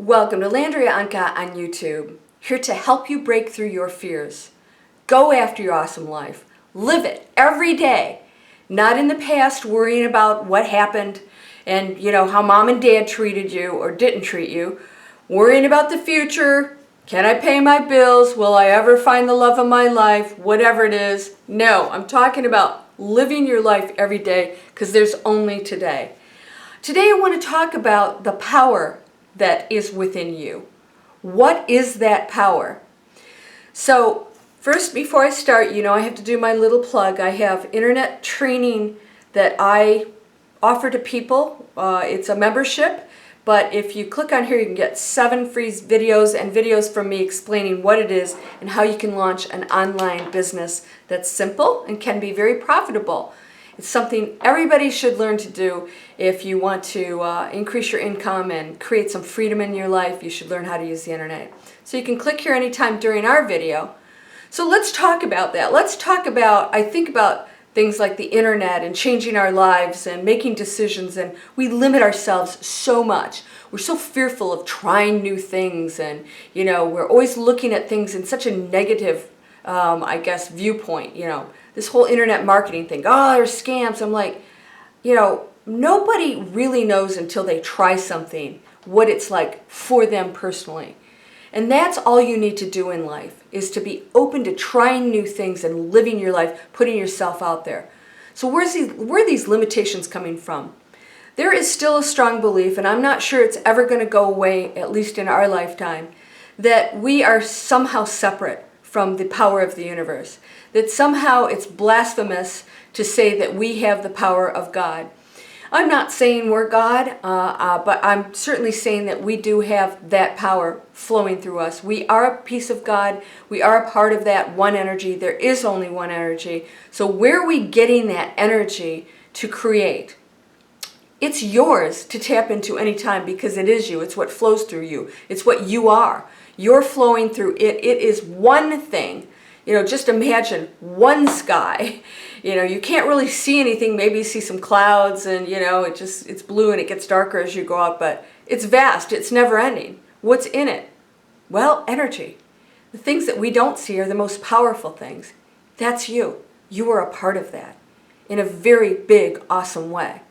Welcome to Landria Anca on YouTube, here to help you break through your fears. Go after your awesome life. Live it every day. Not in the past worrying about what happened and how mom and dad treated you or didn't treat you. Worrying about the future. Can I pay my bills? Will I ever find the love of my life? Whatever it is. No, I'm talking about living your life every day because there's only today. Today I want to talk about the power that is within you. What is that power? So first, before I start, I have to do my little plug. I have internet training that I offer to people. It's a membership, but if you click on here, you can get 7 free videos and videos from me explaining what it is and how you can launch an online business that's simple and can be very profitable. It's something everybody should learn to do if you want to increase your income and create some freedom in your life. You should learn how to use the internet. So you can click here anytime during our video. So let's talk about that. Let's talk about, I think about things like the internet and changing our lives and making decisions, and we limit ourselves so much. We're so fearful of trying new things, and we're always looking at things in such a negative viewpoint. This whole internet marketing thing, there's scams. I'm like, nobody really knows until they try something what it's like for them personally. And that's all you need to do in life, is to be open to trying new things and living your life, putting yourself out there. So where are these limitations coming from? There is still a strong belief, and I'm not sure it's ever going to go away, at least in our lifetime, that we are somehow separate from the power of the universe. That somehow it's blasphemous to say that we have the power of God. I'm not saying we're God, but I'm certainly saying that we do have that power flowing through us. We are a piece of God. We are a part of that one energy. There is only one energy. So where are we getting that energy to create? It's yours to tap into any time because it is you. It's what flows through you. It's what you are. You're flowing through it. It is one thing. Just imagine one sky. You can't really see anything. Maybe you see some clouds and, it's blue and it gets darker as you go up, but it's vast. It's never ending. What's in it? Well, energy. The things that we don't see are the most powerful things. That's you. You are a part of that in a very big, awesome way.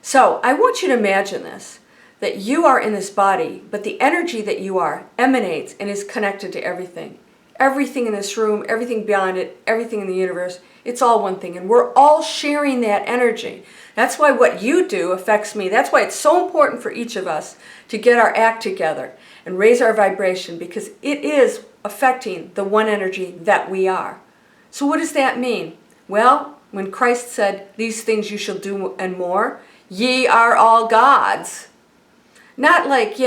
So I want you to imagine this, that you are in this body, but the energy that you are emanates and is connected to everything. Everything in this room, everything beyond it, everything in the universe, it's all one thing. And we're all sharing that energy. That's why what you do affects me. That's why it's so important for each of us to get our act together and raise our vibration, because it is affecting the one energy that we are. So what does that mean? Well, when Christ said, "These things you shall do and more," ye are all gods. Not like,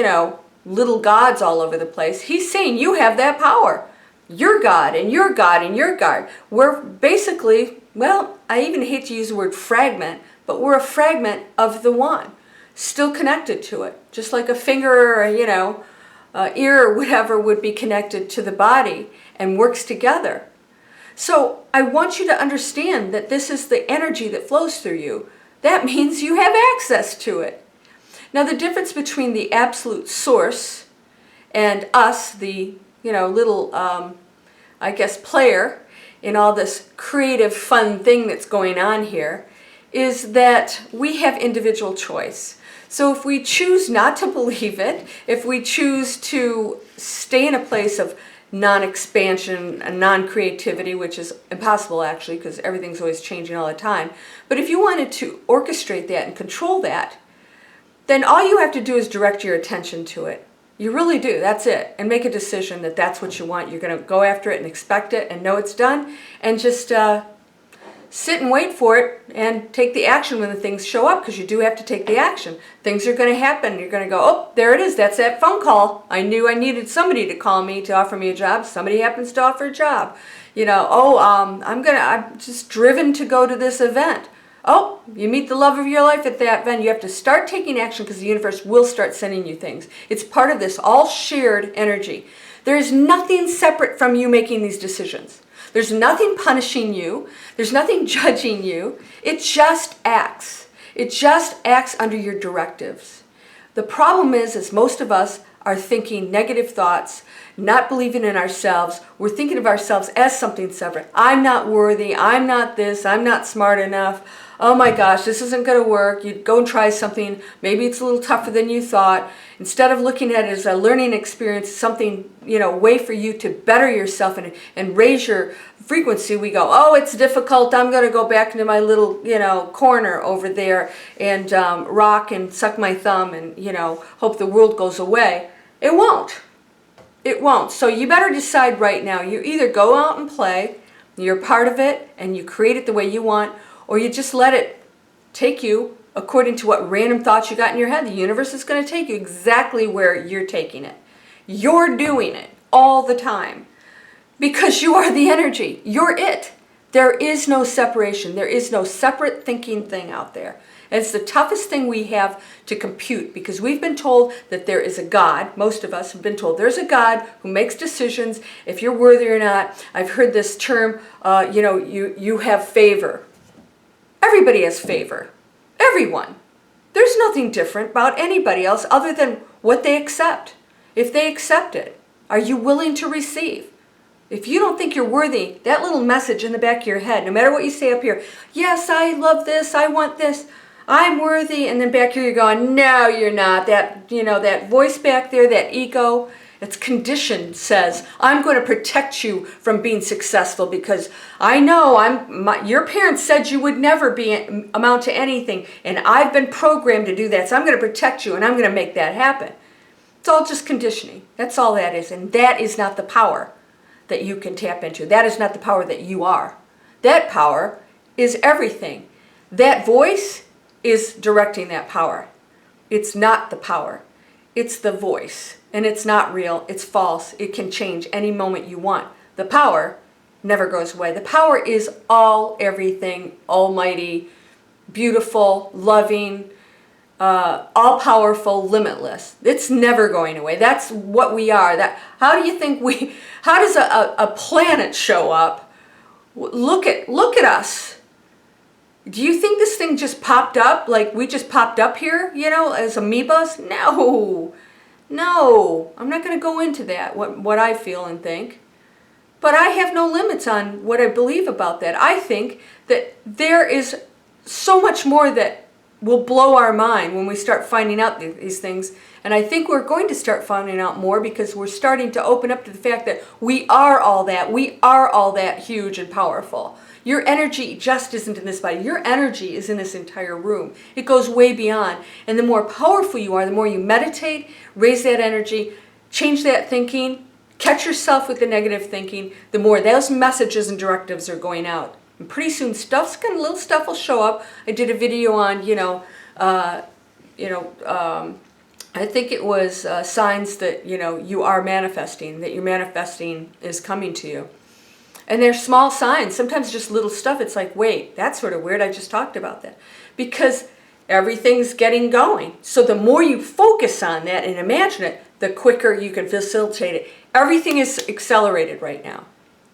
little gods all over the place. He's saying you have that power. You're God, and you're God, and you're God. We're basically, I even hate to use the word fragment, but we're a fragment of the one, still connected to it. Just like a finger or, ear or whatever would be connected to the body and works together. So I want you to understand that this is the energy that flows through you. That means you have access to it. Now the difference between the absolute source and us, the little, player in all this creative, fun thing that's going on here, is that we have individual choice. So if we choose not to believe it, if we choose to stay in a place of non-expansion and non-creativity, which is impossible actually because everything's always changing all the time, but if you wanted to orchestrate that and control that, then all you have to do is direct your attention to it. You really do. That's it. And make a decision that that's what you want. You're going to go after it and expect it and know it's done, and just sit and wait for it and take the action when the things show up, because you do have to take the action. Things are going to happen. You're going to go, oh, there it is. That's that phone call. I knew I needed somebody to call me to offer me a job. Somebody happens to offer a job. I'm just driven to go to this event. Oh, you meet the love of your life at that event. You have to start taking action because the universe will start sending you things. It's part of this all shared energy. There is nothing separate from you making these decisions. There's nothing punishing you. There's nothing judging you. It just acts. It just acts under your directives. The problem is most of us are thinking negative thoughts, not believing in ourselves. We're thinking of ourselves as something separate. I'm not worthy. I'm not this. I'm not smart enough. Oh my gosh, this isn't going to work. You go and try something. Maybe it's a little tougher than you thought. Instead of looking at it as a learning experience, something, way for you to better yourself and raise your frequency, we go, oh, it's difficult. I'm going to go back into my little, corner over there and rock and suck my thumb and, hope the world goes away. It won't. It won't. So you better decide right now. You either go out and play, you're part of it, and you create it the way you want, or you just let it take you according to what random thoughts you got in your head. The universe is going to take you exactly where you're taking it. You're doing it all the time because you are the energy. You're it. There is no separation. There is no separate thinking thing out there. And it's the toughest thing we have to compute because we've been told that there is a God. Most of us have been told there's a God who makes decisions if you're worthy or not. I've heard this term, you have favor. Everybody has favor. Everyone. There's nothing different about anybody else other than what they accept. If they accept it, are you willing to receive? If you don't think you're worthy, that little message in the back of your head, no matter what you say up here, yes, I love this, I want this, I'm worthy, and then back here you're going, no, you're not. That voice back there, that ego, it's conditioned, says, I'm going to protect you from being successful because I know your parents said you would never amount to anything, and I've been programmed to do that, so I'm going to protect you, and I'm going to make that happen. It's all just conditioning. That's all that is, and that is not the power that you can tap into. That is not the power that you are. That power is everything. That voice is directing that power. It's not the power. It's the voice. And it's not real. It's false. It can change any moment you want. The power never goes away. The power is all, everything, almighty, beautiful, loving, all-powerful, limitless. It's never going away. That's what we are. How does a planet show up? Look at us. Do you think this thing just popped up? Like we just popped up here, as amoebas? No, I'm not going to go into that, what I feel and think. But I have no limits on what I believe about that. I think that there is so much more that will blow our mind when we start finding out these things. And I think we're going to start finding out more because we're starting to open up to the fact that we are all that. We are all that huge and powerful. Your energy just isn't in this body. Your energy is in this entire room. It goes way beyond. And the more powerful you are, the more you meditate, raise that energy, change that thinking, catch yourself with the negative thinking, the more those messages and directives are going out. And pretty soon little stuff will show up. I did a video on, I think it was signs that, you are manifesting, that your manifesting is coming to you. And they're small signs, sometimes just little stuff. It's like, wait, that's sort of weird. I just talked about that. Because everything's getting going. So the more you focus on that and imagine it, the quicker you can facilitate it. Everything is accelerated right now.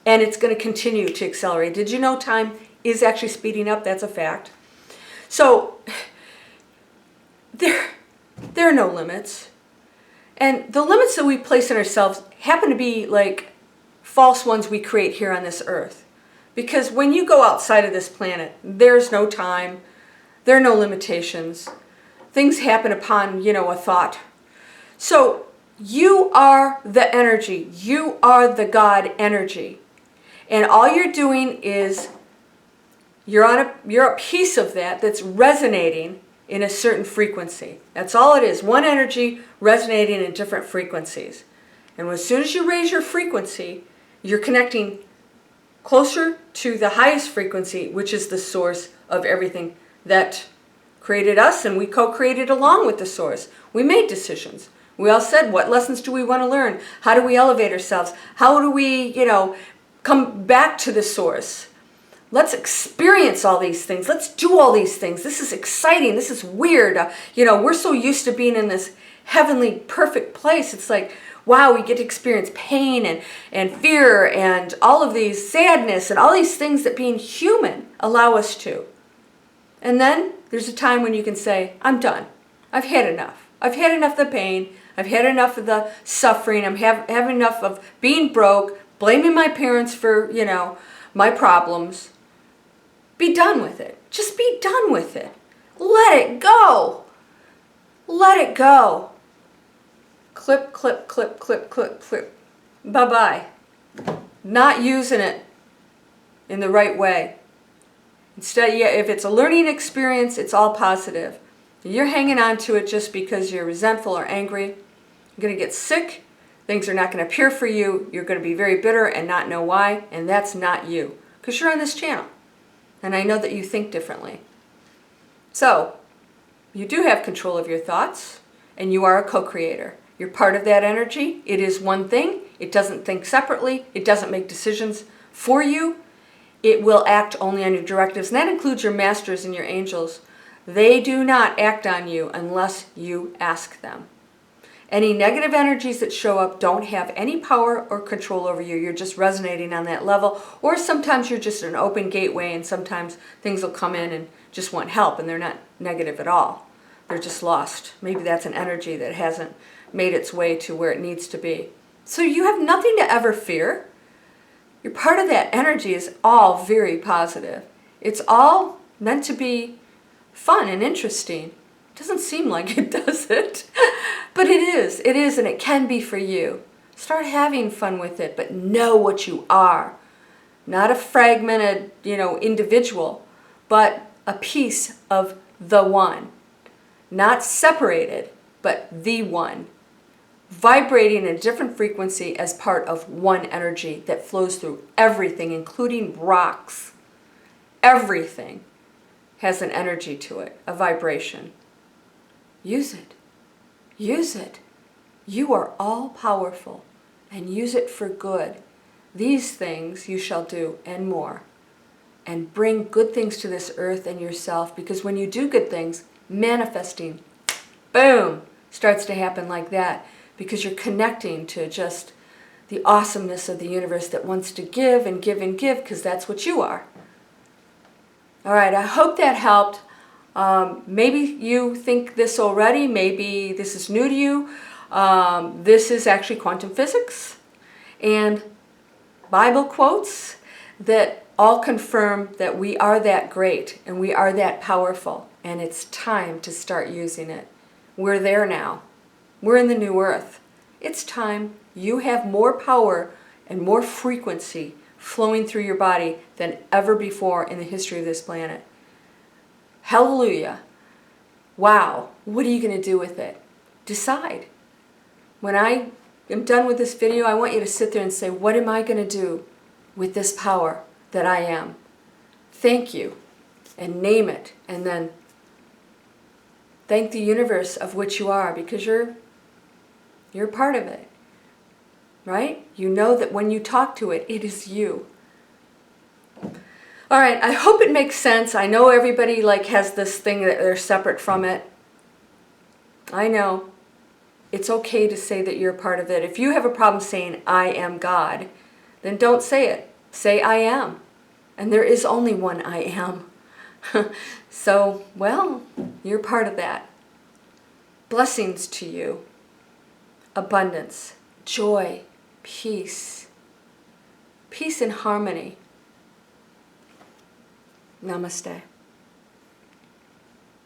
And it's going to continue to accelerate. Did you know time is actually speeding up? That's a fact. So there are no limits. And the limits that we place on ourselves happen to be like false ones we create here on this earth. Because when you go outside of this planet, there's no time, there are no limitations. Things happen upon, a thought. So you are the energy. You are the God energy. And all you're doing is you're a piece of that that's resonating in a certain frequency. That's all it is. One energy resonating in different frequencies. And as soon as you raise your frequency, you're connecting closer to the highest frequency, which is the source of everything that created us, and we co-created along with the source. We made decisions. We all said, what lessons do we want to learn? How do we elevate ourselves? How do we, come back to the source? Let's experience all these things. Let's do all these things. This is exciting. This is weird. We're so used to being in this heavenly, perfect place. It's like, wow, we get to experience pain and fear and all of these sadness and all these things that being human allow us to. And then there's a time when you can say, I'm done. I've had enough. I've had enough of the pain. I've had enough of the suffering. I'm having enough of being broke, blaming my parents for, my problems. Be done with it. Just be done with it. Let it go. Let it go. Clip, clip, clip, clip, clip, clip. Bye-bye. Not using it in the right way. Instead, if it's a learning experience, it's all positive. You're hanging on to it just because you're resentful or angry. You're going to get sick. Things are not going to appear for you. You're going to be very bitter and not know why. And that's not you, because you're on this channel. And I know that you think differently. So, you do have control of your thoughts, and you are a co-creator. You're part of that energy. It is one thing. It doesn't think separately. It doesn't make decisions for you. It will act only on your directives, and that includes your masters and your angels. They do not act on you unless you ask them. Any negative energies that show up don't have any power or control over you. You're just resonating on that level. Or sometimes you're just an open gateway, and sometimes things will come in and just want help, and they're not negative at all. They're just lost. Maybe that's an energy that hasn't made its way to where it needs to be. So you have nothing to ever fear. You're part of that energy is all very positive. It's all meant to be fun and interesting. It doesn't seem like it, does it? But it is, and it can be for you. Start having fun with it, but know what you are. Not a fragmented, individual, but a piece of the one. Not separated, but the one. Vibrating in a different frequency as part of one energy that flows through everything, including rocks. Everything has an energy to it, a vibration. Use it. Use it. You are all powerful, and use it for good. These things you shall do and more. And bring good things to this earth and yourself, because when you do good things, manifesting, boom, starts to happen like that, because you're connecting to just the awesomeness of the universe that wants to give and give and give, because that's what you are. All right, I hope that helped. Maybe you think this already. Maybe this is new to you. This is actually quantum physics and Bible quotes that all confirm that we are that great and we are that powerful, and it's time to start using it. We're there now. We're in the new earth. It's time. You have more power and more frequency flowing through your body than ever before in the history of this planet. Hallelujah. Wow. What are you going to do with it? Decide. When I am done with this video, I want you to sit there and say, what am I going to do with this power that I am? Thank you. And name it. And then thank the universe of which you are, because you're part of it. Right? You know that when you talk to it, it is you. All right, I hope it makes sense. I know everybody has this thing that they're separate from it. I know. It's okay to say that you're a part of it. If you have a problem saying, I am God, then don't say it. Say, I am. And there is only one I am. So, well, you're part of that. Blessings to you. Abundance, joy, peace. Peace and harmony. Namaste.